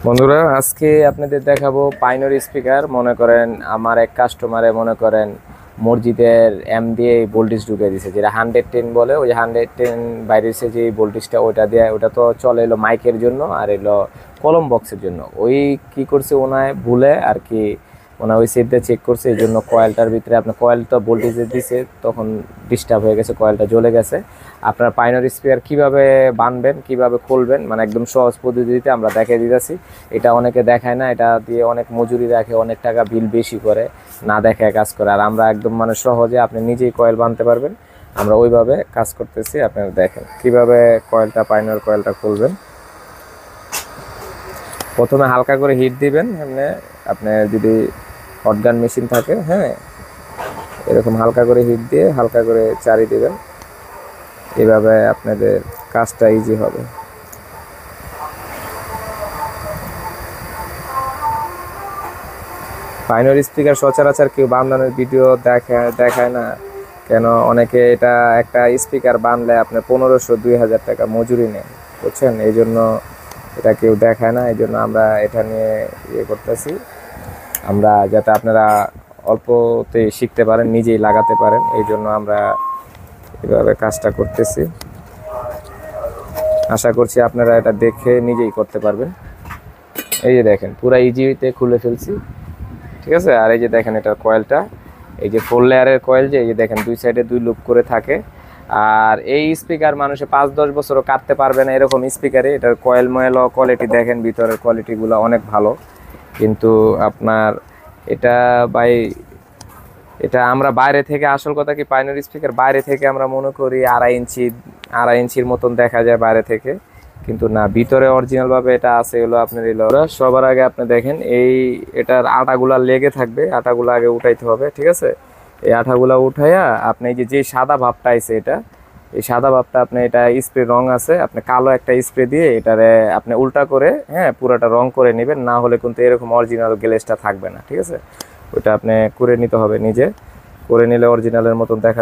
বন্ধুরা আজকে আপনাদের দেখাবো পাইনরি স্পিকার। মনে করেন আমার এক কাস্টমারে মনে করেন মসজিদের এম দিয়ে ভোল্টেজ ঢুকে দিয়েছে, যেটা 110 বলে। ওই 110 বাইরের যে ভোল্টেজটা ওটা দিয়ে, ওটা তো চলে এলো মাইকের জন্য আর এলো কলম বক্সের জন্য। ওই কি করছে ওনায় ভুলে আর কি, ওনা ওই সেটটা চেক করছে, এই জন্য কয়েলটার ভিতরে আপনার কয়েলটা ভোল্টেজে দিছে, তখন ডিস্টার্ব হয়ে গেছে, কয়েলটা জ্বলে গেছে। আপনার পাইনরি স্পিকার কিভাবে বানবেন, কিভাবে খুলবেন, মানে একদম সহজ পদ্ধতিতে আমরা দেখিয়ে দিতেছি। এটা অনেকে দেখায় না, এটা দিয়ে অনেক মজুরি রাখে, অনেক টাকা বিল বেশি করে, না দেখায় কাজ করে। আর আমরা একদম মানে সহজে আপনি নিজেই কয়েল বানতে পারবেন, আমরা ওইভাবে কাজ করতেছি। আপনারা দেখেন কিভাবে কয়েলটা, পাইনরি কয়েলটা খুলবেন। প্রথমে হালকা করে হিট দিবেন, এমনি আপনার যদি হটগান মেশিন থাকে, হ্যাঁ, এরকম হালকা করে হিট দিয়ে হালকা করে চারি দিবেন। এভাবে আপনাদের কাজটা ইজি হবে। পাইনরি স্পিকার সচরাচর কেউ বানানোর ভিডিও দেখায় না কেন, অনেকে এটা একটা স্পিকার বানলে আপনার 1500-2000 টাকা মজুরি নেয়, বুঝছেন? এই জন্য এটা কেউ দেখায় না। এই জন্য আমরা এটা নিয়ে ইয়ে করতেছি, আমরা যাতে আপনারা অল্পতে শিখতে পারেন, নিজেই লাগাতে পারেন, এই জন্য আমরা এভাবে কাজটা করতেছি। আশা করছি আপনারা এটা দেখে নিজেই করতে পারবেন। এই যে দেখেন পুরো ইজিতে খুলে ফেলছি, ঠিক আছে। আর এই যে দেখেন এটার কয়েলটা, এই যে 4 লেয়ারের কয়েল, যে এই যে দেখেন দুই সাইডে 2 লুপ করে থাকে। আর এই স্পিকার মানুষে 5-10 বছরও কাটতে পারবে না এরকম স্পিকারে। এটার কয়েল ময়েল কোয়ালিটি দেখেন, ভিতরের কোয়ালিটিগুলো অনেক ভালো। কিন্তু আপনার এটা এটা আমরা বাইরে থেকে, আসল কথা কি, পাইনরি স্পিকার বাইরে থেকে আমরা মনে করি 2.5 ইঞ্চির মতন দেখা যায় বাইরে থেকে, কিন্তু না, ভিতরে অরিজিনাল ভাবে এটা আছে হলো আপনার এলো। সবার আগে আপনি দেখেন এটার আটাগুলা লেগে থাকবে, আটাগুলো আগে উঠাইতে হবে, ঠিক আছে। এই আটাগুলা উঠাইয়া আপনি যে সাদা ভাবটা আছে, এই সাদা ভাবটা আপনি, এটা স্প্রে রং আছে, আপনি কালো একটা স্প্রে দিয়ে এটারে আপনি উল্টা করে, হ্যাঁ, পুরাটা রং করে নেবেন, না হলে কিন্তু এরকম অরিজিনাল গ্লেজটা থাকবে না, ঠিক আছে। ওইটা আপনি করে নিতে হবে, নিজে করে নিলে অরিজিনালের মতন দেখা